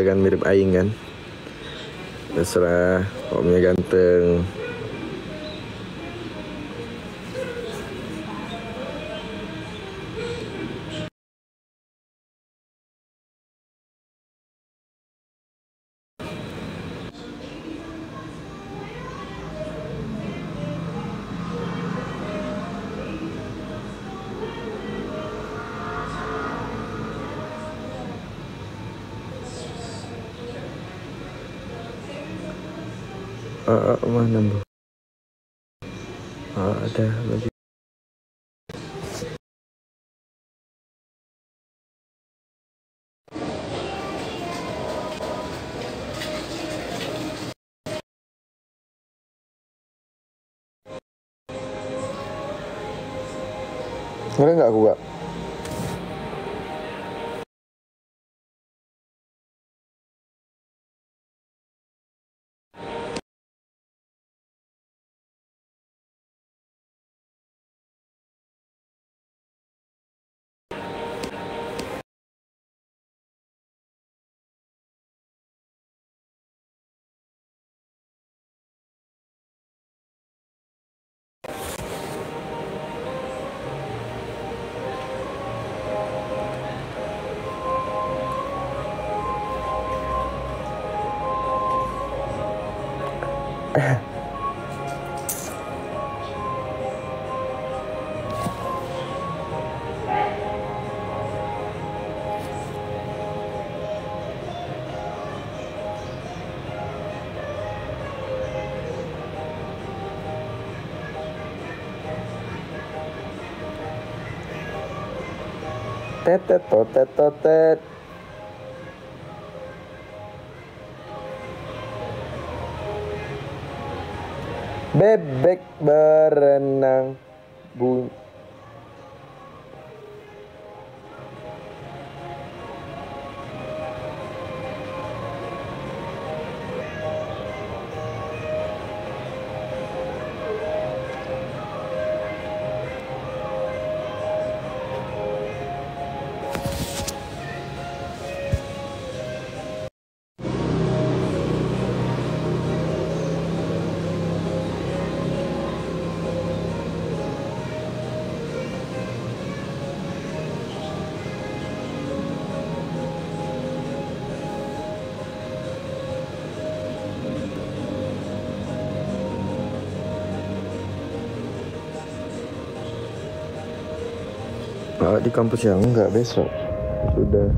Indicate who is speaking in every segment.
Speaker 1: kan, mirip Aing kan. Terserah, omnya ganteng. Mana bu? Ada lagi. Ngerti nggak aku, Kak? Tetet totet totet. Bebek berenang bunyi. Di kampus yang enggak, besok sudah.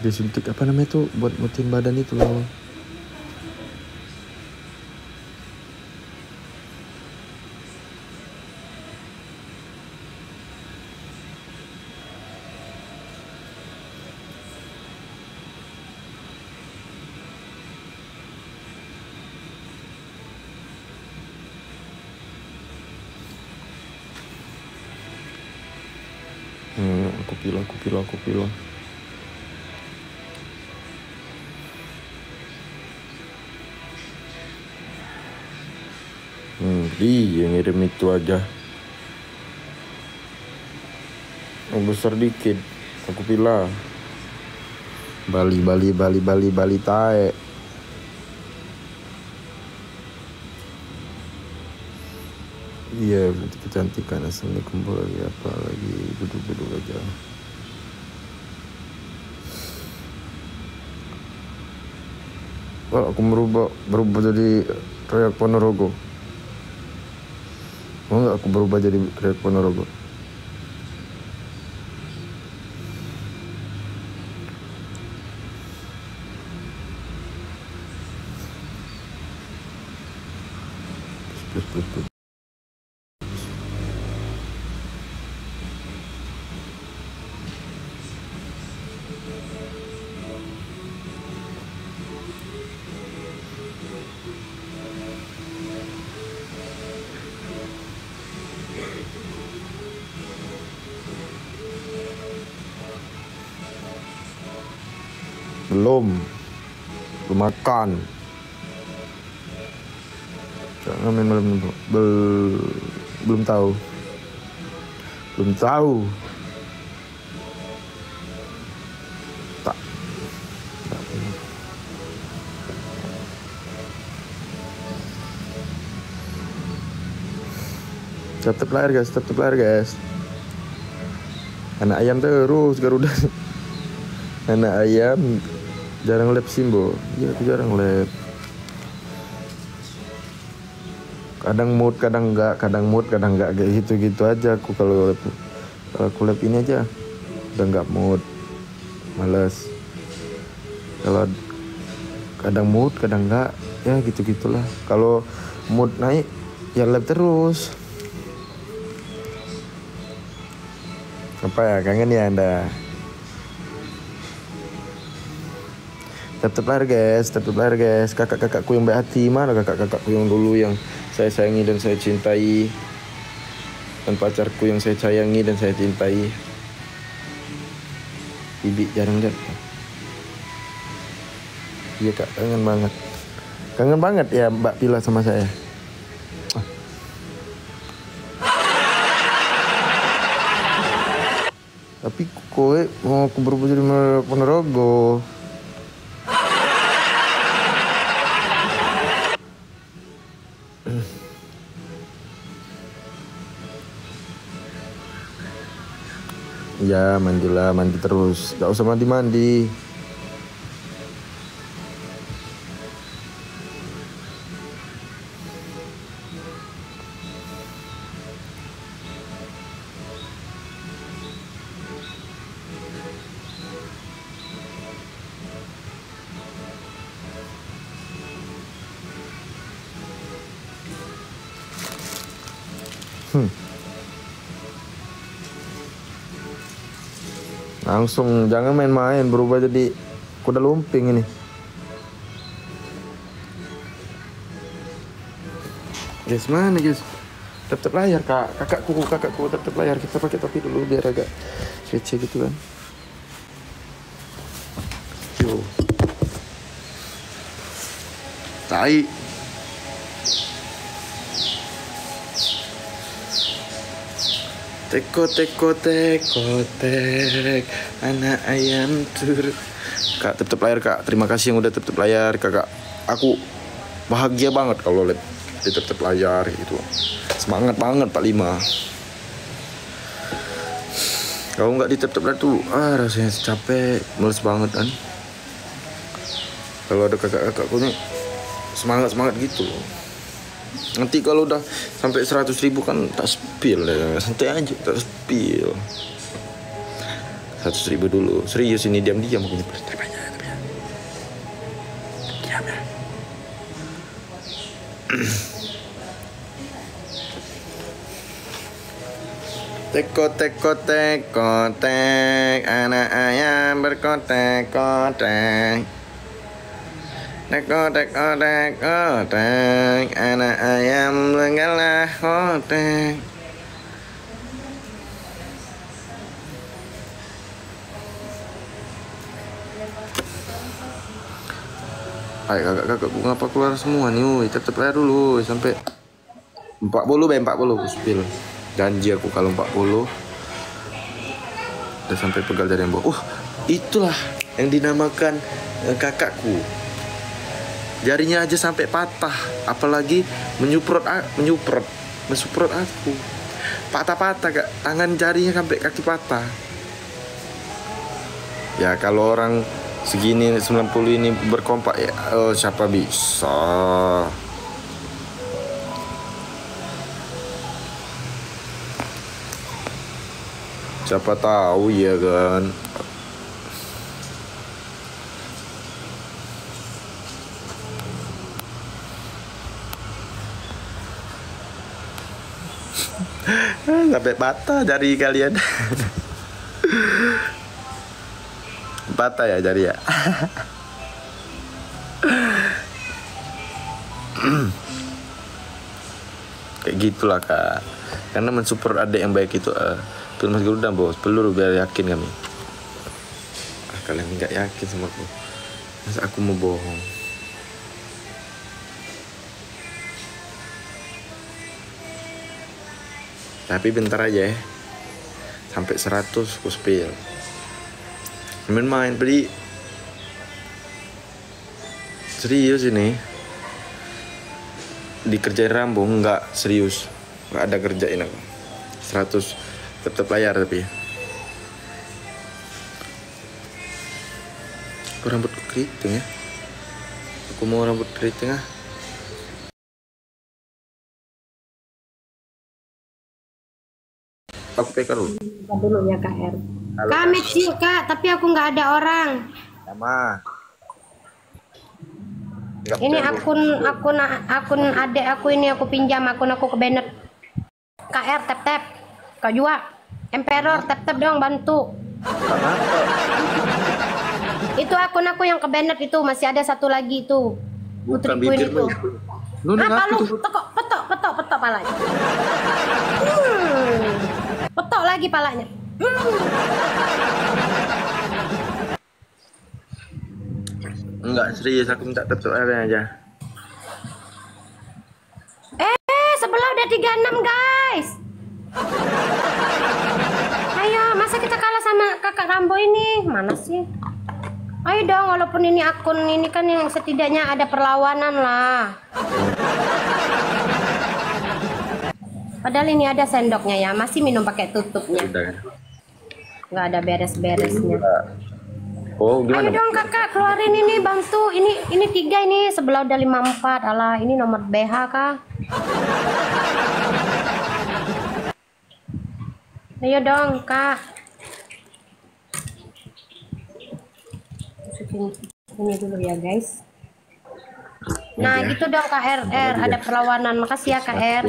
Speaker 1: Disuntik apa namanya tuh buat mutin badan itu loh. Aku pilih. Iya ngirim itu aja. Yang besar dikit. Aku pilih. Bali tae. Iya, berarti kecantikan asal kumpul lagi apa lagi duduk aja. Wah, aku berubah jadi Ryak Ponorogo. Mau nggak aku berubah jadi Ryak Ponorogo? Plus. Belum makan. Jangan main malam itu. Belum tahu. Tak. Tetap lahir guys. Anak ayam terus Garuda. Anak ayam jarang lab Simbo. Iya aku jarang lab. Kadang mood kadang enggak kayak gitu aja aku kalau aku lab ini aja udah enggak mood, malas. Kalau kadang mood kadang enggak ya gitulah. Kalau mood naik ya lab terus. Apa ya, kangen ya Anda? Tetap lahir guys. Kakak-kakakku yang baik hati, mana kakak-kakakku yang dulu yang saya sayangi dan saya cintai, dan pacarku yang saya sayangi dan saya cintai. Bibi jarang lihat. Iya kak, kangen banget ya Mbak Pila sama saya. Tapi kowe mau aku berubah jadi Ponorogo. Ya mandi terus, gak usah mandi. Langsung jangan main-main berubah jadi kuda lumping ini. Guys, mana guys? Tetap layar kak, kakakku tetap layar. Kita pakai topi dulu biar agak kece gitu kan. Yo. Tai. Teko tek anak ayam tur. Kak tetap layar kak, terima kasih yang udah tetap layar kakak. Aku bahagia banget kalau lihat di tetap layar gitu. Semangat banget Pak Lima. Kalau nggak di tetap layar tuh rasanya capek, males banget kan. Kalau ada kakak-kakakku nih semangat gitu. Nanti kalau udah sampai 100.000 kan tak spill ya, santai aja tak spill. 100.000 dulu. Serius ini, diam-diam aku nyeper. Diam ya. Teko teko teko tek, anak ayam berkotek-kotek. Teko teko teko tek, anak ayam lenggalah kotek. Ayo kakak-kakak ngapa keluar semua nih, woi, tetep aja dulu sampai 40 aku spill. Janji aku kalau 40 udah sampai pegal dari yang bawah. Itulah yang dinamakan kakakku. Jarinya aja sampai patah, apalagi mensuprot aku. Patah-patah kak, tangan jarinya sampai kaki patah. Ya kalau orang segini 90 ini berkompak ya, siapa bisa. Siapa tahu ya kan. Sampai patah jari kalian. Patah ya jari ya. Kayak gitulah kak. Karena mensupport adik yang baik itu. Mas Garuda bos, peluru biar yakin kami. Kalian nggak yakin sama aku. Masa aku mau bohong? Tapi bentar aja ya. Sampai 100 aku spill. Main-main beli. Serius ini. Dikerjain rambung nggak serius. Nggak ada kerjain aku. 100 tetap layar tapi. Aku rambut keriting ya. Aku mau rambut keriting ah. Aku PK dulu.
Speaker 2: Dulu ya Kak R. Kami sih Kak, tapi aku nggak ada orang.
Speaker 1: Sama.
Speaker 2: Ini akun adek aku ini aku pinjam akun aku ke Bennett. KR tap. Kak Jua, Emperor tap dong bantu. Itu akun aku yang ke Bennett itu masih ada satu lagi itu.
Speaker 1: Bukan bibirmu itu.
Speaker 2: Apa lu? Petok palanya. Petok lagi palanya.
Speaker 1: Enggak serius, aku minta tetap aja.
Speaker 2: Sebelah udah 36 guys. Ayo, masa kita kalah sama kakak Rambo ini? Mana sih? Ayo dong, walaupun ini akun ini kan yang setidaknya ada perlawanan lah. Padahal ini ada sendoknya ya, masih minum pakai tutupnya. Nggak ada beres-beresnya.
Speaker 1: Oh, gimana?
Speaker 2: Ayo dong kakak, keluarin ini, bantu. Ini 3 ini, sebelah udah 54. Alah, ini nomor BH kah? Ayo dong kak. Ini dulu ya guys. Nah gitu dong Kak RR, ada perlawanan. Makasih ya Kak R.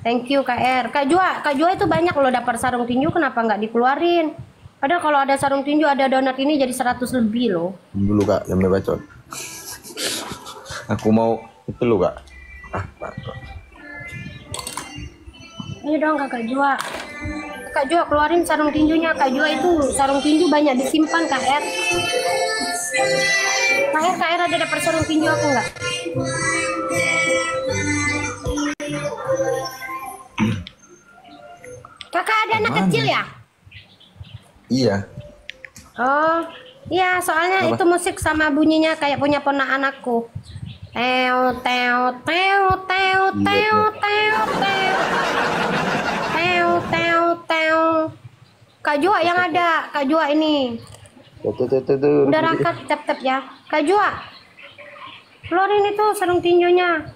Speaker 2: Thank you Kak R. Kak Jua itu banyak loh dapat sarung tinju, kenapa nggak dikeluarin? Padahal kalau ada sarung tinju ada donat ini jadi 100 lebih loh.
Speaker 1: Dulu Kak, jangan bacot. Aku mau itu lo Kak.
Speaker 2: Ayo dong Kak Jua. Kak Jua keluarin sarung tinjunya. Kak Jua itu sarung tinju banyak disimpan Kak R. Kak R ada dapat sarung tinju aku nggak? Kakak ada anak kecil ya?
Speaker 1: Iya.
Speaker 2: Oh, iya soalnya itu musik sama bunyinya kayak punya ponakan aku. Teo. Kak Jua yang ada, Kak Jua ini. Udah rangkat tap ya. Kak Jua. Keluarin itu sarung tinjunya.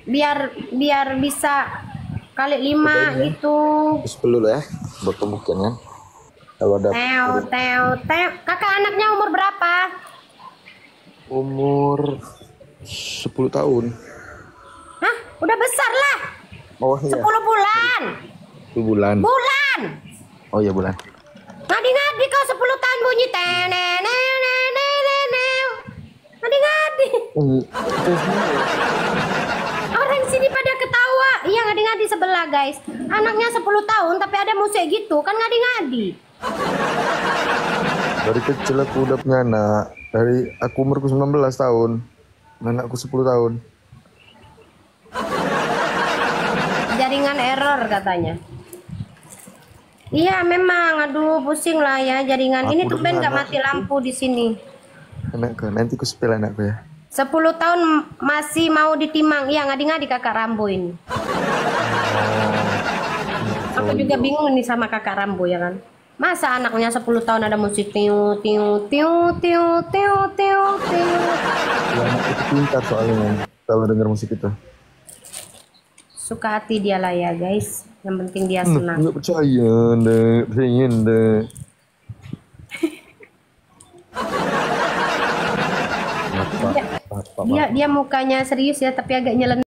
Speaker 2: Biar bisa kali 5 gitu.
Speaker 1: 10 lah ya, buat pembuktian kan. Kalau ada
Speaker 2: Teo. Kakak anaknya umur berapa?
Speaker 1: umur 10 tahun.
Speaker 2: Hah? Udah besar lah.
Speaker 1: Oh iya.
Speaker 2: 10 bulan.
Speaker 1: 10 bulan.
Speaker 2: Bulan.
Speaker 1: Oh iya bulan.
Speaker 2: Ngadi-ngadi kau 10 tahun bunyi ngadi-ngadi. Orang sini pada ketawa. Iya ngadi-ngadi sebelah guys. Anaknya 10 tahun tapi ada musik gitu kan ngadi-ngadi.
Speaker 1: Dari kecil aku udah punya anak. Dari aku umurku 19 tahun. Anakku 10 tahun.
Speaker 2: Jaringan error katanya. Iya memang, aduh pusing lah ya jaringan. Ini tuh ben nggak mati lampu di sini.
Speaker 1: Anakku, nanti ku sepel anakku ya.
Speaker 2: 10 tahun masih mau ditimang. Iya ngadi-ngadi kakak Rambo ini. Aku juga bingung nih sama kakak Rambo ya kan. Masa anaknya 10 tahun ada musik tiu tiu tiu tiu tiu tiu tiu.
Speaker 1: Ya, anak itu pintar soalnya kalau denger musik itu.
Speaker 2: Suka hati dia lah ya guys. Yang penting dia senang.
Speaker 1: Nggak percaya, nggak percaya, nggak.
Speaker 2: Dia mukanya serius ya tapi agak nyeleneh.